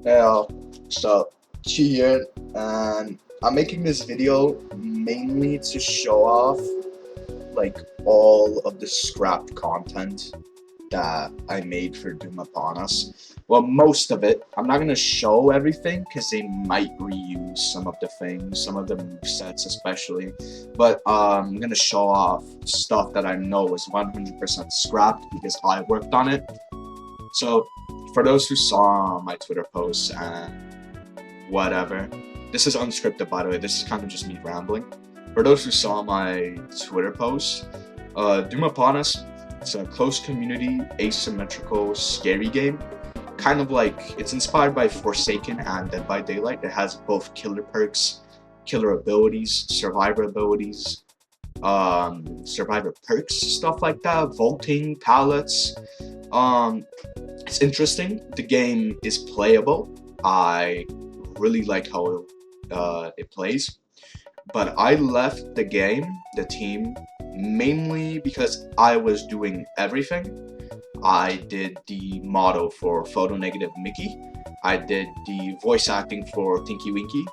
Yeah, so Chi here, and I'm making this video mainly to show off like all of the scrapped content that I made for Doom Upon Us. Well, most of it. I'm not gonna show everything because they might reuse some of the things, some of the movesets especially. But I'm gonna show off stuff that I know is 100% scrapped because I worked on it. So, for those who saw my Twitter posts and whatever, this is unscripted by the way, this is kind of just me rambling. For those who saw my Twitter posts, Doom Upon Us, it's a close community, asymmetrical, scary game. Kind of like, it's inspired by Forsaken and Dead by Daylight. It has both killer perks, killer abilities, survivor perks, stuff like that, vaulting, pallets. Um, it's interesting. The game is playable. I really like how it plays. But I left the game, the team, mainly because I was doing everything. I did the model for Photo Negative Mickey. I did the voice acting for Tinky Winky.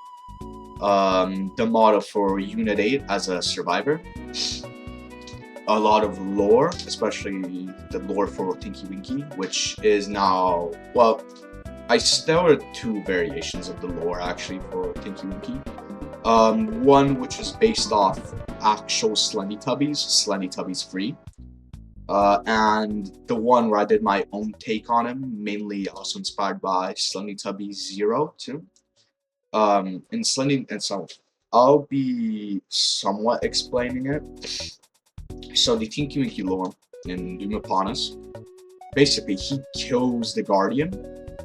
The model for Unit 8 as a survivor. A lot of lore, especially the lore for Tinky Winky, which is now, well, there are two variations of the lore actually for Tinky Winky. One which is based off actual Slendytubbies free, and the one where I did my own take on him, mainly also inspired by Slendytubbies Zero too. And so I'll be somewhat explaining it. So the Tinky Winky lore in Doom Upon Us, basically he kills the Guardian.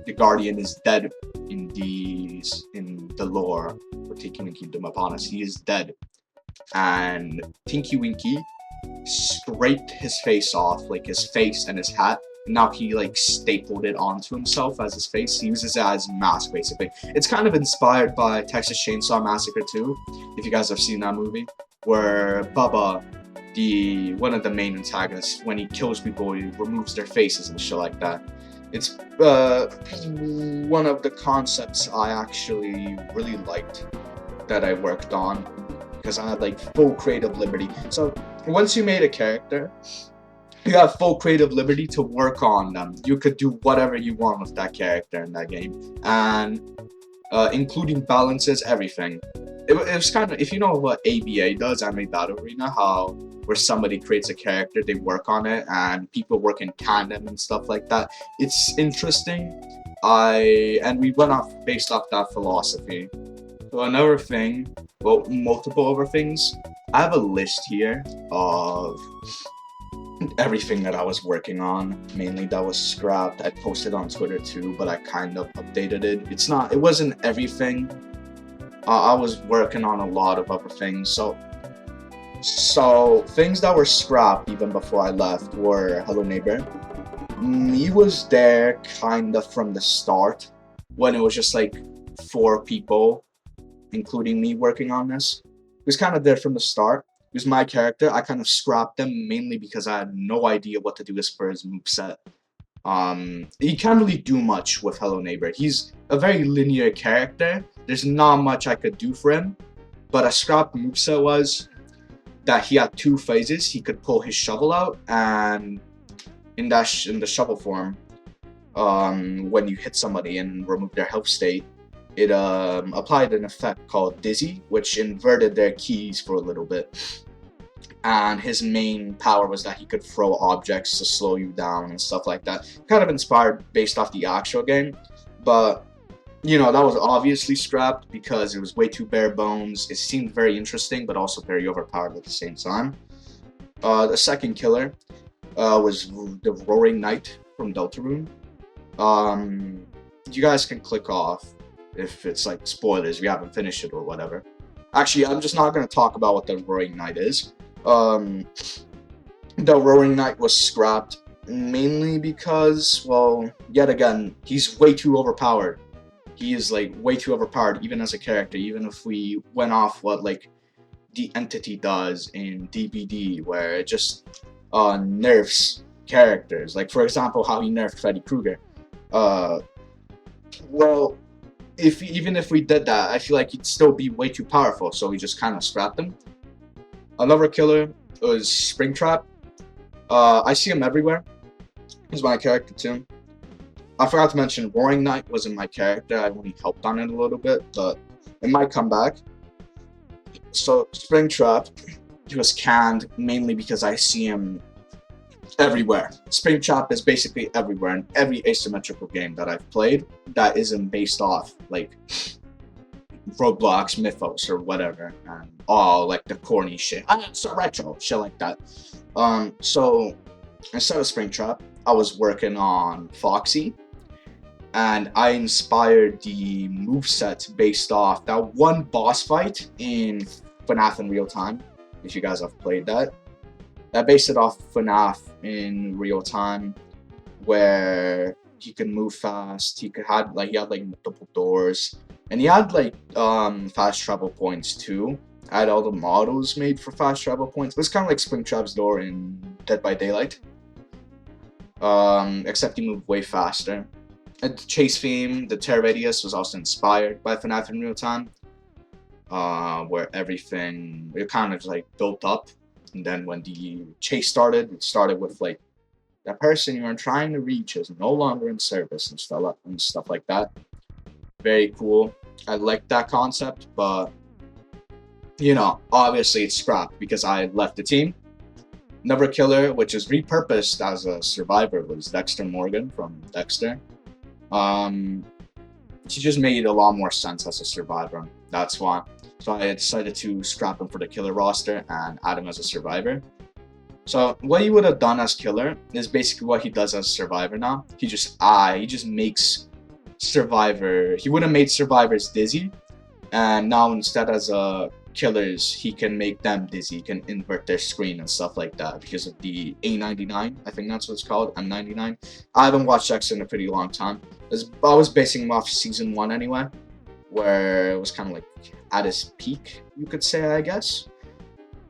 The Guardian is dead in the lore for Tinky Winky Doom Upon Us. He is dead, and Tinky Winky scraped his face off, like his face and his hat. Now he like stapled it onto himself as his face. He uses it as mask basically. It's kind of inspired by Texas Chainsaw Massacre 2, if you guys have seen that movie, where Bubba, one of the main antagonists, when he kills people, he removes their faces and shit like that. It's one of the concepts I actually really liked that I worked on because I had like full creative liberty. So once you made a character, you have full creative liberty to work on them. You could do whatever you want with that character in that game, and including balances, everything. It was kind of, if you know what ABA does, Anime Battle Arena, how where somebody creates a character, they work on it, and people work in tandem and stuff like that. It's interesting. And we went off based off that philosophy. So another thing, well, multiple other things. I have a list here of everything that I was working on, mainly that was scrapped. I posted on Twitter too, but I kind of updated it. It wasn't everything. I was working on a lot of other things. So things that were scrapped even before I left were Hello Neighbor. He was there kind of from the start, when it was just like 4 people, including me, working on this. He was kind of there from the start. He was my character. I kind of scrapped him mainly because I had no idea what to do as for his moveset. He can't really do much with Hello Neighbor. He's a very linear character. There's not much I could do for him. But a scrapped moveset was that he had 2 phases. He could pull his shovel out, and in the shovel form, when you hit somebody and remove their health state, it applied an effect called Dizzy, which inverted their keys for a little bit. And his main power was that he could throw objects to slow you down and stuff like that. Kind of inspired based off the actual game, but you know, that was obviously scrapped because it was way too bare bones. It seemed very interesting, but also very overpowered at the same time. The second killer was the Roaring Knight from Deltarune. You guys can click off if it's like spoilers, if you haven't finished it or whatever. Actually, I'm just not going to talk about what the Roaring Knight is. The Roaring Knight was scrapped mainly because, well, yet again, he's way too overpowered. He is like way too overpowered even as a character, even if we went off what like the entity does in DBD, where it just nerfs characters. Like for example, how he nerfed Freddy Krueger. Well, if even if we did that, I feel like he'd still be way too powerful, so we just kind of scrapped him. Another killer was Springtrap. I see him everywhere. He's my character too. I forgot to mention Roaring Knight wasn't my character. I only helped on it a little bit, but it might come back. So Springtrap, he was canned mainly because I see him everywhere. Springtrap is basically everywhere in every asymmetrical game that I've played that isn't based off like Roblox, Mythos, or whatever, and all like the corny shit. It's a retro shit like that. So instead of Springtrap, I was working on Foxy, and I inspired the moveset based off that one boss fight in FNAF in Real Time. If you guys have played that, I based it off FNAF in Real Time, where he could move fast. He had like multiple doors, and he had like fast travel points too. I had all the models made for fast travel points. It was kind of like Springtrap's door in Dead by Daylight, except he moved way faster. And the chase theme, the Terradius, was also inspired by FNAF in Real Time, where everything it kind of like built up, and then when the chase started, it started with like that person you're trying to reach is no longer in service and stuff like that. Very cool. I like that concept, but you know, obviously it's scrapped because I left the team. Another killer, which is repurposed as a survivor, was Dexter Morgan from Dexter. She just made a lot more sense as a survivor. That's why. So I decided to scrap him for the killer roster and add him as a survivor. So what he would have done as killer is basically what he does as survivor now. He just makes survivor. He would have made survivors dizzy, and now instead as killers, he can make them dizzy. He can invert their screen and stuff like that because of the A99. I think that's what it's called, M99. I haven't watched X in a pretty long time. I was basing him off season 1 anyway, where it was kind of like at his peak, you could say, I guess.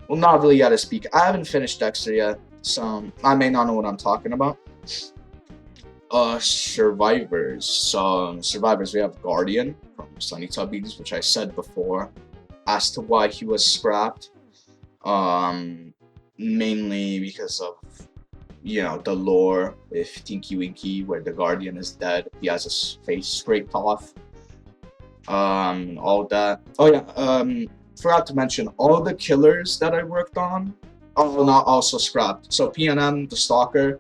Well, not really at his peak. I haven't finished Dexter yet, so I may not know what I'm talking about. Survivors. So, survivors, we have Guardian from Sunny Tubbies, which I said before as to why he was scrapped. Mainly because of, you know, the lore with Tinky Winky, where the Guardian is dead. He has his face scraped off. All that. Oh yeah, forgot to mention all the killers that I worked on are not also scrapped. So PNM, the Stalker,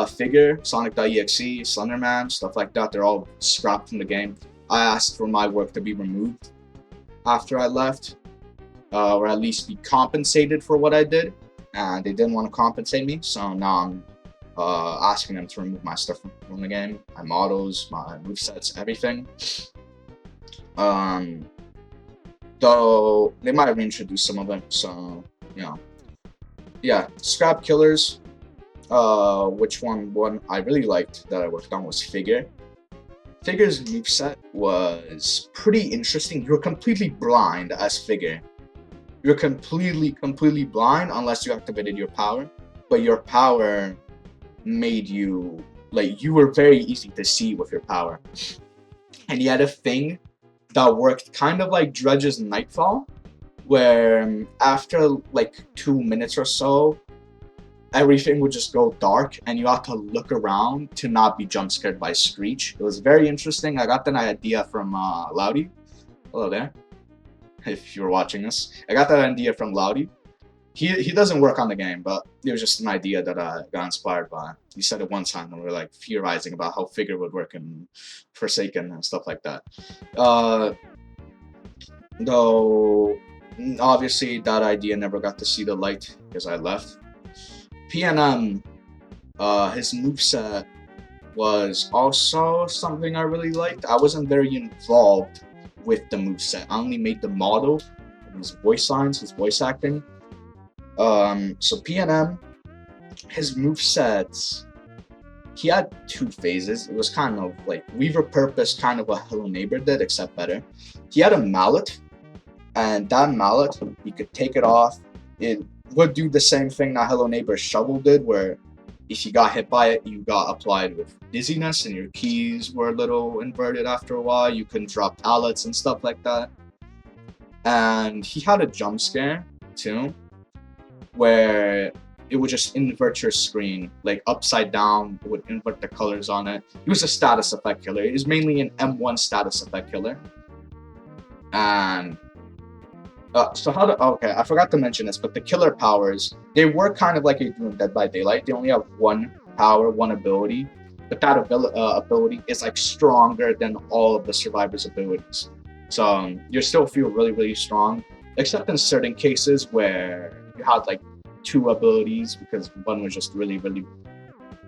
Figure, Sonic.exe, Slenderman, stuff like that, they're all scrapped from the game. I asked for my work to be removed after I left, or at least be compensated for what I did, and they didn't want to compensate me, so now I'm asking them to remove my stuff from the game, my models, my movesets, everything. Though they might have reintroduced some of them, so you know. Yeah, scrap killers. Which one I really liked that I worked on was Figure. Figure's moveset was pretty interesting. You're completely blind as Figure. You're completely blind unless you activated your power. But your power made you, like, you were very easy to see with your power. And he had a thing that worked kind of like Dredge's Nightfall, where after like 2 minutes or so, everything would just go dark and you have to look around to not be jump scared by Screech. It was very interesting. I got that idea from Loudy. Hello there, if you're watching this. I got that idea from Loudy. He doesn't work on the game, but it was just an idea that I got inspired by. He said it one time when we were like theorizing about how Figure would work in Forsaken and stuff like that. Though obviously that idea never got to see the light because I left. PNM, his moveset was also something I really liked. I wasn't very involved with the moveset. I only made the model, his voice lines, his voice acting. So PNM, his movesets, he had 2 phases. It was kind of like, we repurposed kind of what Hello Neighbor did, except better. He had a mallet, and that mallet, he could take it off. It would do the same thing that Hello Neighbor's shovel did, where If you got hit by it, you got applied with dizziness, and your keys were a little inverted after a while. You couldn't drop pallets and stuff like that. And he had a jump scare too, where it would just invert your screen, like upside down. It would invert the colors on it. He was a status effect killer. He was mainly an M1 status effect killer. And so how to, okay, I forgot to mention this, but the killer powers, they work kind of like you do in Dead by Daylight. They only have one power, one ability, but that ability is like stronger than all of the survivors' abilities. So you still feel really, really strong, except in certain cases where you had like two abilities because one was just really, really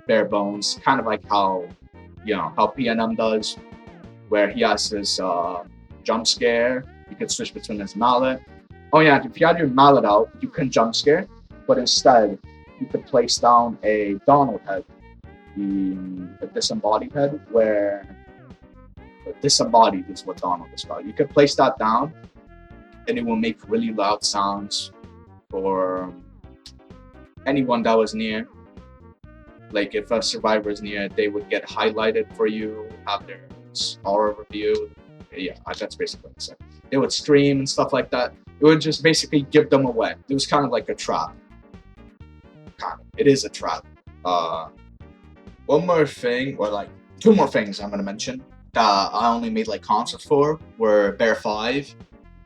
bare bones, kind of like how, how PNM does, where he has his jump scare. You could switch between his mallet. Oh yeah, if you had your mallet out, you can jump scare, but instead you could place down a Donald head, the disembodied head, where disembodied is what Donald is called. You could place that down, and it will make really loud sounds for anyone that was near. Like if a survivor is near, they would get highlighted for you, have their aura revealed. Yeah, that's basically what I said. They would stream and stuff like that. It would just basically give them away. It was kind of like a trap. It is a trap. One more thing, or like two more things I'm gonna mention that I only made like concepts for were Bear 5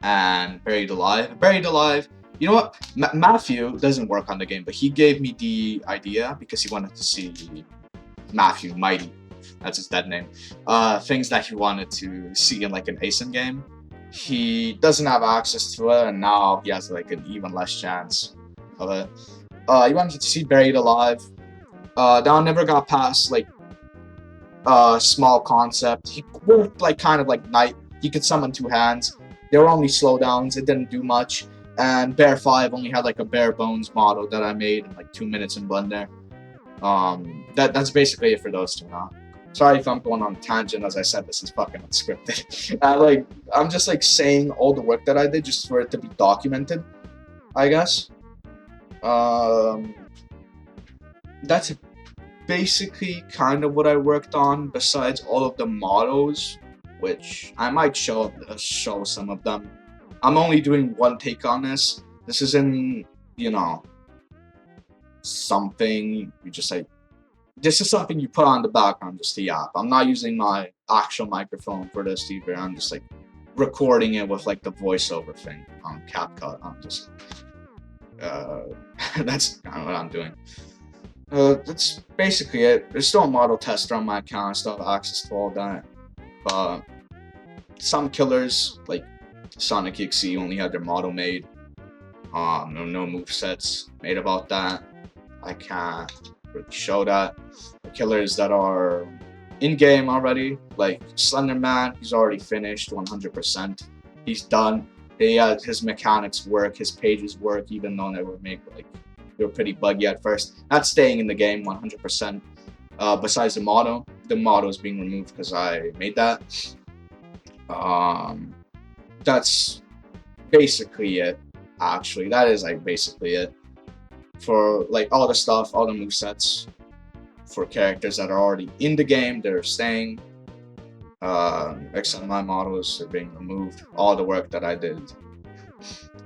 and Buried Alive. Buried Alive, you know what? Matthew doesn't work on the game, but he gave me the idea because he wanted to see Matthew Mighty. That's his dead name. Things that he wanted to see in like an ASIN game. He doesn't have access to it, and now he has like an even less chance of it. He wanted to see Buried Alive. That never got past like small concept. He worked like kind of like Knight. He could summon two hands. They were only slowdowns. It didn't do much. And Bear 5 only had like a bare bones model that I made in like 2 minutes in Blender. That's basically it for those two now. Sorry if I'm going on a tangent. As I said, this is fucking unscripted. I'm just like saying all the work that I did just for it to be documented, I guess. That's basically kind of what I worked on, besides all of the models, which I might show some of them. I'm only doing one take on this. This isn't, something you just like. This is something you put on the background just to yap. I'm not using my actual microphone for this either. I'm just like recording it with like the voiceover thing on CapCut. I'm just that's kind of what I'm doing. That's basically it. There's still a model tester on my account. I still have access to all that. But some killers like Sonic XE only had their model made. No movesets made about that. I can't really show that. The killers that are in game already, like Slenderman, he's already finished 100%. He's done. His mechanics work, his pages work, even though they were pretty buggy at first. That's staying in the game 100%. Besides the model is being removed because I made that. That's basically it. Actually, that is like basically it for like all the stuff, all the movesets for characters that are already in the game. They're staying. Except my models are being removed. All the work that I did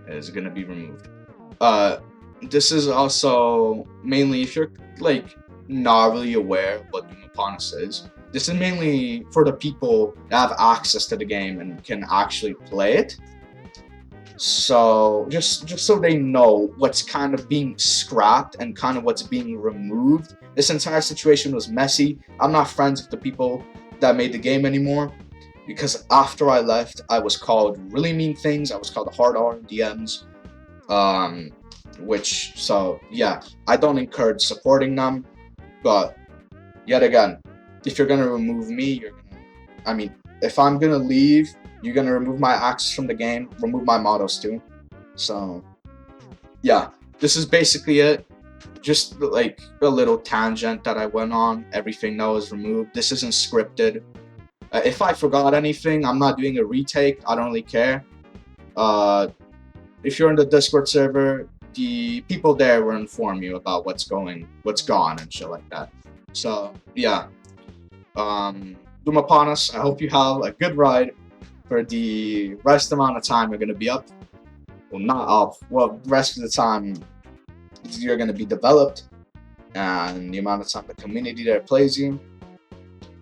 is gonna be removed. This is also mainly if you're like not really aware what Doom Upon Us is. This is mainly for the people that have access to the game and can actually play it. So just so they know what's kind of being scrapped and kind of what's being removed. This entire situation was messy. I'm not friends with the people that made the game anymore because after I left, I was called really mean things. I was called hard R DMs. So yeah, I don't encourage supporting them. But yet again, if you're gonna remove me, if I'm gonna leave, you're gonna remove my access from the game, remove my models too. So yeah, this is basically it. Just like a little tangent that I went on, everything that was removed. This isn't scripted. If I forgot anything, I'm not doing a retake. I don't really care. If you're in the Discord server, the people there will inform you about what's gone and shit like that. So yeah, Doom Upon Us. I hope you have a good ride for the rest amount of time you're gonna be up. Well, not up. Well, the rest of the time you're gonna be developed, and the amount of time the community there plays you.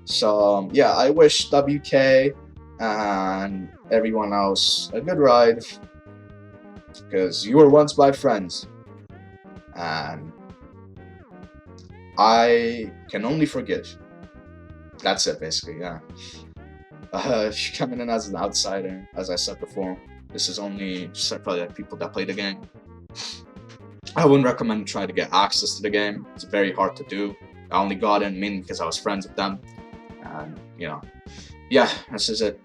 So yeah, I wish WK and everyone else a good ride, because you were once my friends, and I can only forgive. That's it, basically. Yeah. Coming in as an outsider, as I said before, this is only set for like people that play the game. I wouldn't recommend trying to get access to the game. It's very hard to do. I only got in mainly because I was friends with them, and you know, yeah, this is it.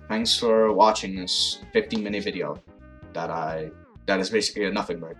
Thanks for watching this 15-minute video that is basically a nothing break.